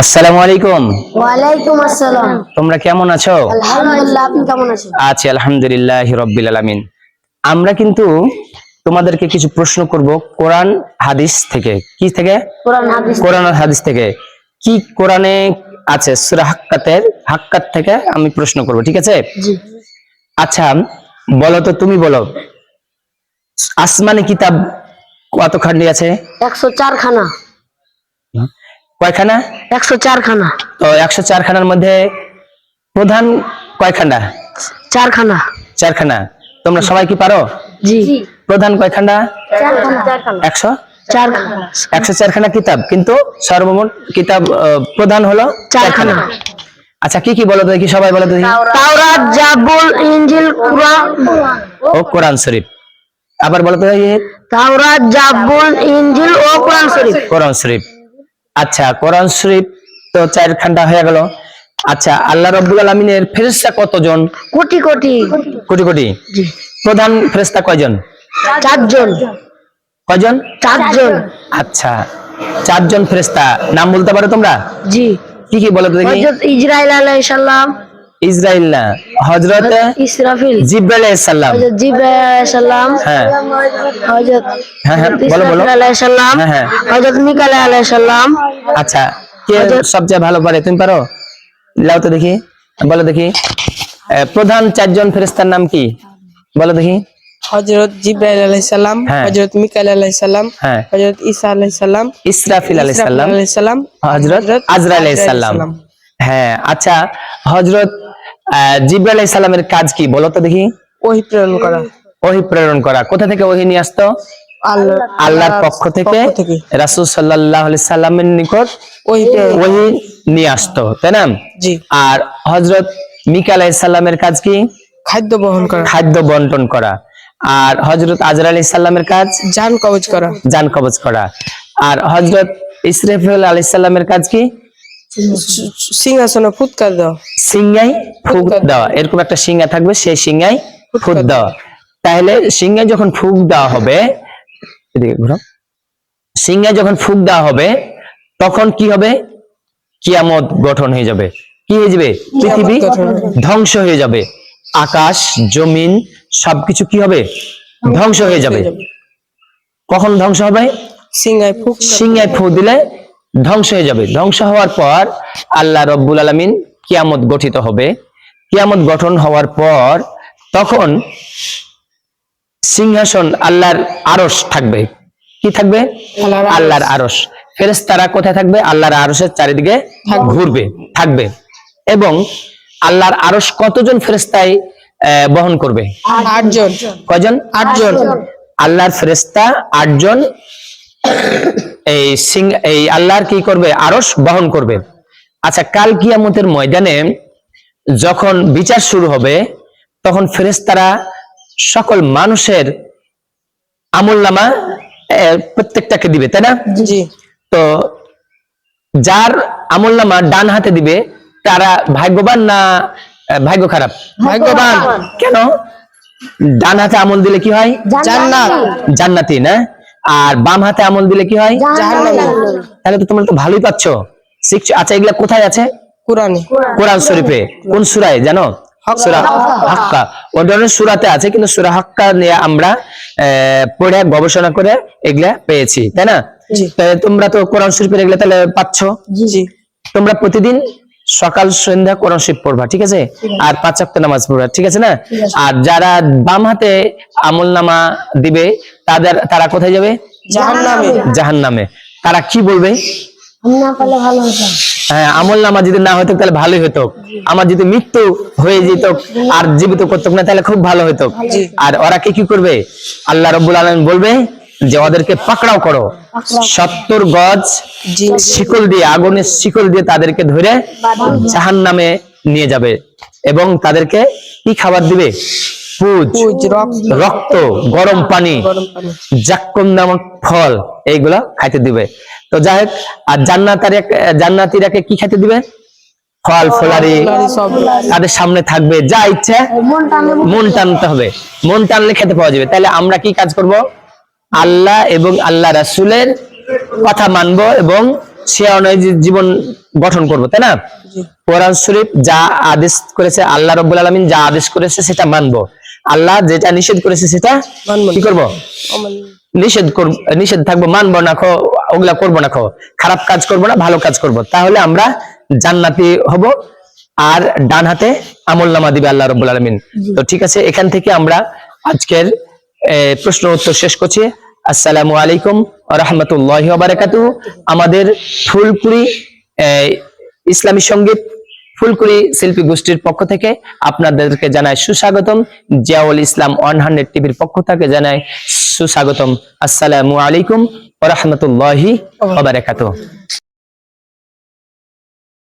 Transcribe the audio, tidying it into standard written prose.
আসসালামু আলাইকুম। ওয়ালাইকুম আসসালাম। তোমরা কেমন আছো? আলহামদুলিল্লাহ, আপনি কেমন আছেন? আছি আলহামদুলিল্লাহি রাব্বিল আলামিন। আমরা কিন্তু তোমাদেরকে কিছু প্রশ্ন করব কোরআন হাদিস থেকে। কি থেকে? কোরআন হাদিস। কোরআন আর হাদিস থেকে। কি কোরআনে আছে সূরা হাক্কাত থেকে আমি প্রশ্ন করব, ঠিক আছে? জি। আচ্ছা, বলো তো, তুমি বলো, আসমানি কিতাব কতখানি আছে? 104 খানা। কয়খানা? 104 খানা। তো 104 খানার মধ্যে প্রধান কয়খানা? 4 খানা। 4 খানা। তোমরা সবাই কি পারো? জি। প্রধান কয়খানা? 4 খানা। 4 খানা। 104 খানা কিতাব, কিন্তু সর্বমোট কিতাব প্রধান হলো 4 খানা। আচ্ছা, কি কি বলো তো দেখি, সবাই বলো তো দেখি। তাওরাত, জাবুর, ইনজিল, কুরআন ও কোরআন শরীফ। আবার বলো তো দেখি। তাওরাত, জাবুর, ইনজিল ও কোরআন শরীফ। কোরআন শরীফ। আচ্ছা, কোরআন শরীফ তো 4 খানা হয়ে গেল। আচ্ছা, আল্লাহ রাব্বুল আলামিনের ফেরেশতা কতজন? কোটি কোটি। কোটি কোটি। জি। প্রধান ফেরেশতা কয়জন? 4 জন। কয়জন? 4 জন। আচ্ছা, 4 জন ফেরেশতা নাম বলতে পারো তোমরা? জি। কি কি বলো তো দেখি। হযরত ইসরাইল আলাইহিস সালাম, ইসরাইল না, হযরত ইসরাফিল, জিবরাইল আলাইহিস সালাম। হযরত জিবরাইল আলাইহিস সালাম, হ্যাঁ হযরত হ্যাঁ হ্যাঁ, বলো বলো। ইসরাফিল আলাইহিস সালাম, হ্যাঁ হ্যাঁ। হযরত মিকাইল আলাইহিস সালাম। আচ্ছা, কে সবচেয়ে ভালো পারে? তুমি পারো? লাও তো দেখি, বলো দেখি। প্রধান 4 জন ফেরেশতার নাম কি বলো দেখি। হযরত জিবরাইল আলাইহিস সালাম, হ্যাঁ। হযরত মিকাইল আলাইহিস সালাম, হ্যাঁ। হযরত ঈসা আলাইহিস সালাম, ইসরাফিল আলাইহিস সালাম, আলাইহিস সালাম, হযরত আজরাইল আলাইহিস সালাম। হ্যাঁ। আচ্ছা, হযরত জিবরাইল আলাইহিস সালামের কাজ কি বলো তো দেখি। ওহী প্রেরণ করা। ওহী প্রেরণ করা। কোথা থেকে ওহী নিয়ে আসতো? আল্লাহর পক্ষ থেকে রাসূল সাল্লাল্লাহু আলাইহি সাল্লামের নিকট ওহী প্রেরণ। ওহী নিয়ে আসতো, তাই না? জি। আর হযরত মিকাইল আলাইহিস সালামের কাজ কি? খাদ্য বহন করা। খাদ্য বন্টন করা। আর হযরত আজরাইল আলাইহিস সালামের কাজ? জান কবজ করা। জান কবজ করা। আর হযরত ইসরাফিল আলাইহিস সালামের কাজ কি? সিংহাসনে ফুৎকার দেওয়া। সিংহায় ফুক দেওয়া। এরকম একটা সিংহা থাকবে, সেই সিংহায় ফুক দেওয়া। তাহলে সিংহায় যখন ফুক দেওয়া হবে, এদিকে ঘুরো, সিংহায় যখন ফুক দেওয়া হবে তখন কি হবে? কিয়ামত গঠন হয়ে যাবে। কি হয়ে যাবে? পৃথিবী ধ্বংস হয়ে যাবে। আকাশ জমিন সবকিছু কি হবে? ধ্বংস হয়ে যাবে। কখন ধ্বংস হবে? সিংহায় ফুক। সিংহায় ফু দিলে ধ্বংস হয়ে যাবে। ধ্বংস হওয়ার পর আল্লাহ রব্বুল আলামিন কিয়ামত গঠিত হবে। কিয়ামত গঠন হওয়ার পর তখন সিংহাসন আল্লাহর আরশ থাকবে। কি থাকবে? আল্লাহর আরশ। ফেরেশতারা কোথায় থাকবে? আল্লাহর আরশের চারিদিকে ঘুরবে, থাকবে। এবং আল্লাহর আরশ কতজন ফেরেশতায় বহন করবে? 8 জন। কয়জন? 8 জন। আল্লাহর ফেরেশতা 8 জন এই আল্লাহর কি করবে? আরশ বহন করবে। আচ্ছা, কাল কিয়ামতের ময়দানে যখন বিচার শুরু হবে তখন ফেরেশতারা সকল মানুষের আমলনামা প্রত্যেকটাকে দিবে, তাই না? জি। তো যার আমলনামা ডান হাতে দিবে তারা ভাগ্যবান না ভাগ্য খারাপ? ভাগ্যবান। কেন? ডান হাতে আমল দিলে কি হয়? জান্নাত। জান্নাতি না? আর বাম হাতে আমল দিলে কি হয়? জাহান্নামী। তাহলে তো তোমরা তো ভালোই পাচ্ছ, শিখছো। আচ্ছা, এগুলা কোথায় আছে? কুরআনে। কোরআন শরীফে। কোন সূরায় জানো? সূরা হাক্কা। ওই ধরনের সূরাতে আছে, কিন্তু সূরা হাক্কা নিয়ে আমরা পড়ে গবেষণা করে এগুলা পেয়েছি, তাই না? জি। তাহলে তোমরা তো কোরআন শরীফের এগুলা তাহলে পাচ্ছ। জি। তোমরা প্রতিদিন সকাল সন্ধ্যা কোরআন শরীফ পড়বা, ঠিক আছে? আর 5 ওয়াক্ত নামাজ পড়বা, ঠিক আছে না? আর যারা বাম হাতে আমলনামা দিবে তারা কোথায় যাবে? জাহান্নামে। জাহান্নামে। তারা কি বলবে? না পারলে ভালো হতো। হ্যাঁ, আমলনামা যদি না হতো তাহলে ভালোই হতো। আমার যদি মৃত্যু হয়ে যেত আর জীবিত করতো না তাহলে খুব ভালো হতো। আর ওরা কি করবে? আল্লাহ রাব্বুল আলামিন বলবে যে ওদেরকে পাকড়াও করো, 70 গজ শিকল দিয়ে, আগুনের শিকল দিয়ে তাদেরকে ধরে জাহান্নামে নিয়ে যাবে। এবং তাদেরকে কি খাবার দিবে? পুজ, রক্ত, গরম পানি, জাক্কুম নামক ফল, এইগুলা খাইতে দিবে। তো যাই হোক, আর জান্নাতীরাকে কি খেতে দিবে? ফল ফলারি তাদের সামনে থাকবে, যা ইচ্ছে মন টানতে হবে, মন টানলে খেতে পাওয়া যাবে। তাহলে আমরা কি কাজ করব? আল্লাহ এবং আল্লাহ রাসূলের কথা মানবো এবং সে অনুযায়ী জীবন গঠন করব, তাই না? জি। কোরআন শরীফ যা আদেশ করেছে, আল্লাহ রাব্বুল আলামিন যা আদেশ করেছে সেটা মানবো, আল্লাহ যেটা নিষেধ করেছে সেটা মানবো না। কি করব? অমান্য। নিষেধ থাকবো, মানবো না, ওগুলা করবো না, খারাপ কাজ করবো না, ভালো কাজ করব, তাহলে আমরা জান্নাতি হব। আর ডান হাতে আমলনামা দিবে আল্লাহ রাব্বুল আলামিন। তো ঠিক আছে, এখান থেকে আমরা আজকের প্রশ্ন উত্তর শেষ করছি। আসসালামু আলাইকুম ওয়া রাহমাতুল্লাহি ওয়া বারাকাতুহু। আমাদের ফুলকুড়ি ইসলামী সঙ্গীত ফুলকুড়ি শিল্পী গোষ্ঠীর পক্ষ থেকে আপনাদেরকে জানাই সুস্বাগতম। জিয়াউল ইসলাম 100 টিভির পক্ষ থেকে জানাই সুস্বাগতম। আসসালামু আলাইকুম ওয়া রাহমাতুল্লাহি ওয়া বারাকাতুহু।